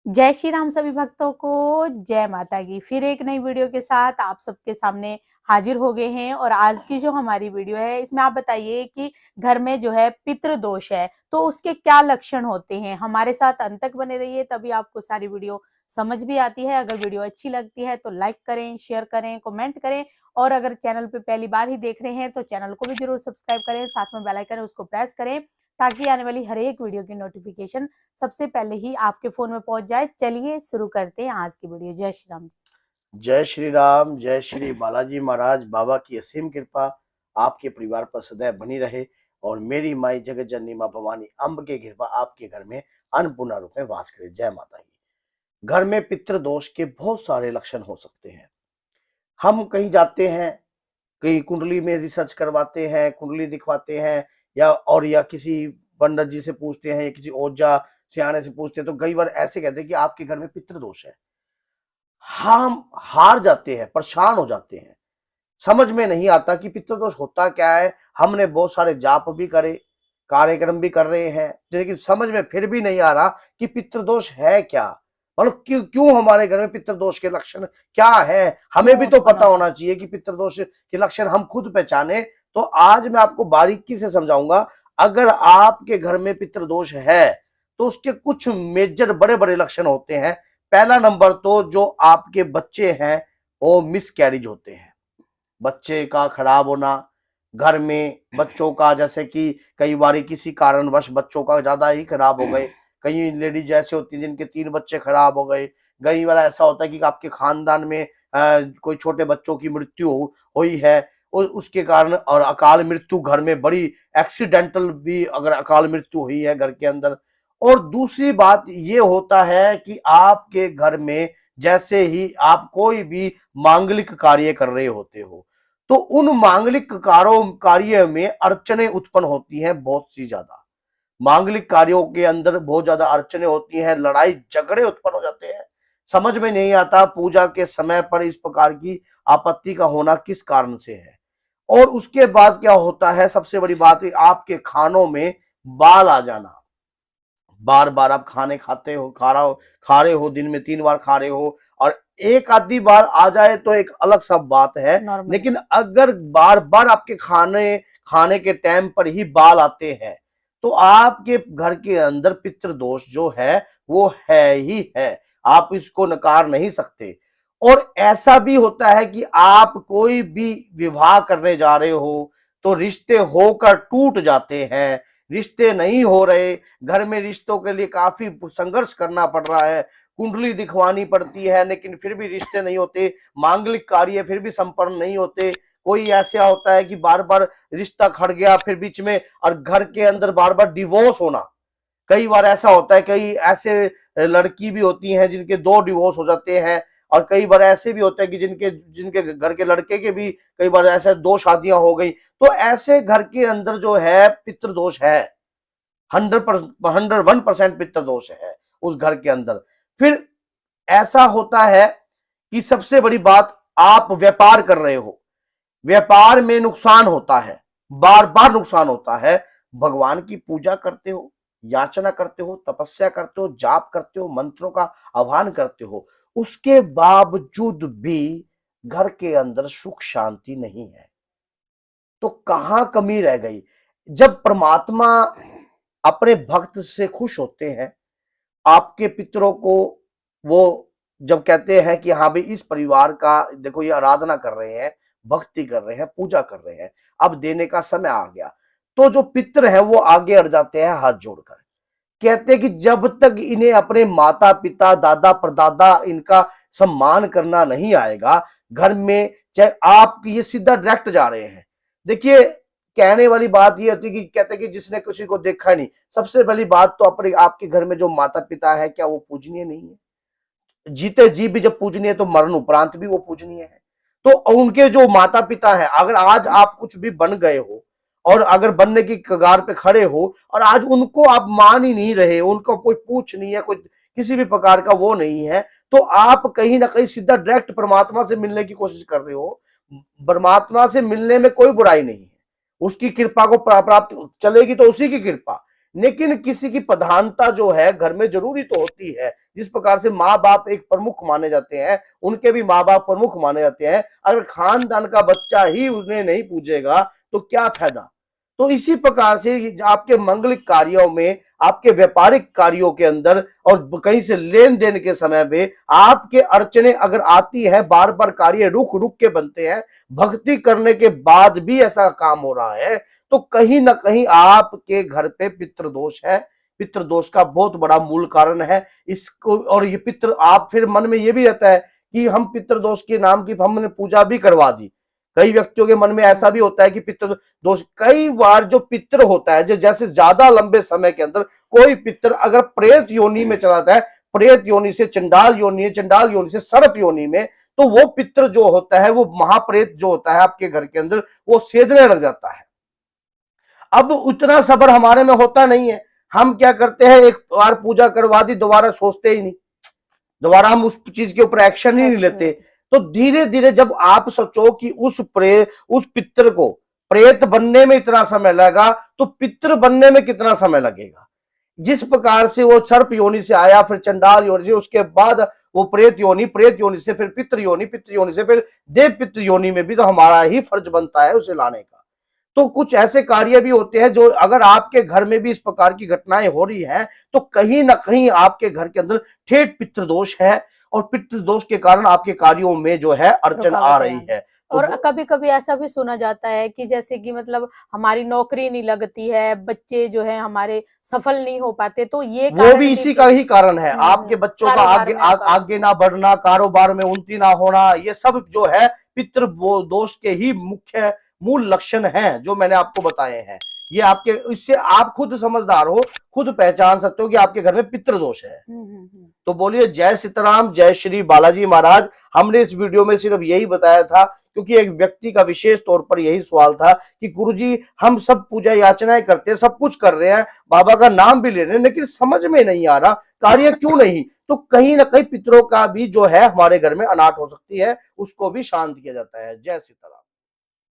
जय श्री राम सभी भक्तों को, जय माता की। फिर एक नई वीडियो के साथ आप सबके सामने हाजिर हो गए हैं। और आज की जो हमारी वीडियो है, इसमें आप बताइए कि घर में जो है पितृ दोष है तो उसके क्या लक्षण होते हैं। हमारे साथ अंत तक बने रहिए, तभी आपको सारी वीडियो समझ भी आती है। अगर वीडियो अच्छी लगती है तो लाइक करें, शेयर करें, कमेंट करें। और अगर चैनल पे पहली बार ही देख रहे हैं तो चैनल को भी जरूर सब्सक्राइब करें, साथ में बेल आइकन है उसको प्रेस करें, ताकि आने वाली हर एक वीडियो की नोटिफिकेशन सबसे पहले ही आपके फोन में पहुंच जाए। चलिए शुरू करते हैं आज की वीडियो। जय श्री राम। जय श्री राम, जय श्री बालाजी महाराज बाबा की असीम कृपा आपके परिवार पर सदैव बनी रहे और मेरी माई जगत जननी मां भवानी अम्ब की कृपा आपके घर में अन्नपूर्णा रूप में वास करे। जय माता की। घर में पितृ दोष के बहुत सारे लक्षण हो सकते हैं। हम कहीं जाते हैं, कहीं कुंडली में रिसर्च करवाते हैं, कुंडली दिखवाते हैं या किसी पंडित जी से पूछते हैं या किसी ओझा सियाने से पूछते हैं, तो कई बार ऐसे कहते हैं कि आपके घर में पितृ दोष है। हम हार जाते हैं, परेशान हो जाते हैं, समझ में नहीं आता कि पितृदोष होता क्या है। हमने बहुत सारे जाप भी करे, कार्यक्रम भी कर रहे हैं, लेकिन समझ में फिर भी नहीं आ रहा कि पितृदोष है क्या। मतलब क्यों क्यों हमारे घर में पितृदोष के लक्षण क्या है, हमें क्यों भी तो उत्पन्न पता होते होना चाहिए कि पितृदोष के लक्षण हम खुद पहचाने। तो आज मैं आपको बारीकी से समझाऊंगा। अगर आपके घर में पितृदोष है तो उसके कुछ मेजर बड़े बड़े लक्षण होते हैं। पहला नंबर तो जो आपके बच्चे हैं वो मिसकैरेज होते हैं। बच्चे का खराब होना, घर में बच्चों का, जैसे कि कई बार किसी कारणवश बच्चों का ज्यादा ही खराब हो गए। कई लेडीज ऐसे होती है जिनके 3 बच्चे खराब हो गए। कई बार ऐसा होता है कि आपके खानदान में कोई छोटे बच्चों की मृत्यु हुई है और उसके कारण, और अकाल मृत्यु घर में बड़ी एक्सीडेंटल भी अगर अकाल मृत्यु हुई है घर के अंदर। और दूसरी बात ये होता है कि आपके घर में जैसे ही आप कोई भी मांगलिक कार्य कर रहे होते हो तो उन मांगलिक कार्य में अड़चने उत्पन्न होती हैं, बहुत सी ज्यादा। मांगलिक कार्यों के अंदर बहुत ज्यादा अड़चने होती हैं, लड़ाई झगड़े उत्पन्न हो जाते हैं। समझ में नहीं आता पूजा के समय पर इस प्रकार की आपत्ति का होना किस कारण से है। और उसके बाद क्या होता है, सबसे बड़ी बात है आपके खानों में बाल आ जाना। बार बार आप खाने खाते हो, खा रहे हो, दिन में 3 बार खा रहे हो, और एक आधी बार आ जाए तो एक अलग सब बात है। नॉर्मल है। लेकिन अगर बार बार आपके खाने के टाइम पर ही बाल आते हैं तो आपके घर के अंदर पितृ दोष जो है वो है ही है। आप इसको नकार नहीं सकते। और ऐसा भी होता है कि आप कोई भी विवाह करने जा रहे हो तो रिश्ते होकर टूट जाते हैं, रिश्ते नहीं हो रहे, घर में रिश्तों के लिए काफी संघर्ष करना पड़ रहा है, कुंडली दिखवानी पड़ती है लेकिन फिर भी रिश्ते नहीं होते, मांगलिक कार्य फिर भी संपन्न नहीं होते। कोई ऐसा होता है कि बार बार रिश्ता खड़ गया फिर बीच में, और घर के अंदर बार बार डिवोर्स होना। कई बार ऐसा होता है, कई ऐसे लड़की भी होती हैं जिनके 2 डिवोर्स हो जाते हैं, और कई बार ऐसे भी होते हैं कि जिनके जिनके घर के लड़के के भी कई बार ऐसे 2 शादियां हो गई। तो ऐसे घर के अंदर जो है पितृदोष है, 101% पित्त दोष है उस घर के अंदर। फिर ऐसा होता है कि सबसे बड़ी बात, आप व्यापार कर रहे हो, व्यापार में नुकसान होता है, बार बार नुकसान होता है। भगवान की पूजा करते हो, याचना करते हो, तपस्या करते हो, जाप करते हो, मंत्रों का आह्वान करते हो, उसके बावजूद भी घर के अंदर सुख शांति नहीं है। तो कहां कमी रह गई। जब परमात्मा अपने भक्त से खुश होते हैं, आपके पितरों को वो जब कहते हैं कि हाँ भाई इस परिवार का देखो ये आराधना कर रहे हैं, भक्ति कर रहे हैं, पूजा कर रहे हैं, अब देने का समय आ गया, तो जो पितर है वो आगे अड़ जाते हैं हाथ जोड़कर। कहते हैं कि जब तक इन्हें अपने माता पिता दादा परदादा इनका सम्मान करना नहीं आएगा घर में, चाहे आप ये सीधा डायरेक्ट जा रहे हैं। देखिए, कहने वाली बात ये होती है कि कहते हैं कि जिसने किसी को देखा नहीं, सबसे पहली बात तो अपने आपके घर में जो माता पिता है क्या वो पूजनीय नहीं है? जीते जी भी जब पूजनीय है तो मरण उपरांत भी वो पूजनीय है। तो उनके जो माता पिता है, अगर आज आप कुछ भी बन गए हो और अगर बनने की कगार पे खड़े हो और आज उनको आप मान ही नहीं रहे, उनको कोई पूछ नहीं है, कोई किसी भी प्रकार का वो नहीं है, तो आप कहीं ना कहीं सीधा डायरेक्ट परमात्मा से मिलने की कोशिश कर रहे हो। परमात्मा से मिलने में कोई बुराई नहीं है, उसकी कृपा को प्राप्त चलेगी तो उसी की कृपा। लेकिन किसी की प्रधानता जो है घर में जरूरी तो होती है। जिस प्रकार से माँ बाप एक प्रमुख माने जाते हैं, उनके भी माँ बाप प्रमुख माने जाते हैं। अगर खानदान का बच्चा ही उन्हें नहीं पूजेगा तो क्या फायदा। तो इसी प्रकार से आपके मंगलिक कार्यों में, आपके व्यापारिक कार्यों के अंदर और कहीं से लेन देन के समय में आपके अड़चने अगर आती है, बार बार कार्य रुक रुक के बनते हैं, भक्ति करने के बाद भी ऐसा काम हो रहा है, तो कहीं ना कहीं आपके घर पे पितृदोष है। पितृदोष का बहुत बड़ा मूल कारण है इसको। और ये पितृ, आप फिर मन में ये भी रहता है कि हम पितृदोष के नाम की हमने पूजा भी करवा दी। कई व्यक्तियों के मन में ऐसा भी होता है कि पितृ दोष, कई बार जो पितृ होता है, जैसे ज्यादा लंबे समय के अंदर कोई पितृ अगर प्रेत योनि में चला जाता है, प्रेत योनि से चंडाल योनि, चंडाल योनि से सर्प योनि में, तो वो पितृ जो होता है, वो महाप्रेत जो होता है आपके घर के अंदर, वो सेधने लग जाता है। अब उतना सब्र हमारे में होता नहीं है। हम क्या करते हैं, एक बार पूजा करवा दी, दोबारा सोचते ही नहीं, दोबारा हम उस चीज के ऊपर एक्शन ही नहीं लेते। तो धीरे धीरे जब आप सोचो कि उस पितृ को प्रेत बनने में इतना समय लगा, तो पितृ बनने में कितना समय लगेगा। जिस प्रकार से वो सर्प योनि से आया, फिर चंडाल योनि से, उसके बाद वो प्रेत योनि से फिर पितृ योनि से फिर देव पितृ योनि में भी तो हमारा ही फर्ज बनता है उसे लाने का। तो कुछ ऐसे कार्य भी होते हैं जो अगर आपके घर में भी इस प्रकार की घटनाएं हो रही हैं, तो कहीं ना कहीं आपके घर के अंदर ठेठ पितृदोष है, और पितृदोष के कारण आपके कार्यों में जो है अड़चन आ रही है। तो और कभी कभी ऐसा भी सुना जाता है कि जैसे कि मतलब हमारी नौकरी नहीं लगती है, बच्चे जो है हमारे सफल नहीं हो पाते, तो ये वो भी इसी का ही कारण है। आपके बच्चों का आगे ना बढ़ना, कारोबार में उन्नति ना होना, ये सब जो है पितृ दोष के ही मुख्य मूल लक्षण हैं जो मैंने आपको बताए हैं। ये आपके, इससे आप खुद समझदार हो, खुद पहचान सकते हो कि आपके घर में पितृदोष है। तो बोलिए जय सीताराम, जय श्री बालाजी महाराज। हमने इस वीडियो में सिर्फ यही बताया था क्योंकि एक व्यक्ति का विशेष तौर पर यही सवाल था कि गुरुजी हम सब पूजा याचनाएं करते हैं, सब कुछ कर रहे हैं, बाबा का नाम भी ले रहे हैं, लेकिन समझ में नहीं आ रहा कार्य क्यों नहीं। तो कहीं ना कहीं पितरों का भी जो है हमारे घर में अनाट हो सकती है, उसको भी शांत किया जाता है। जय सीताराम।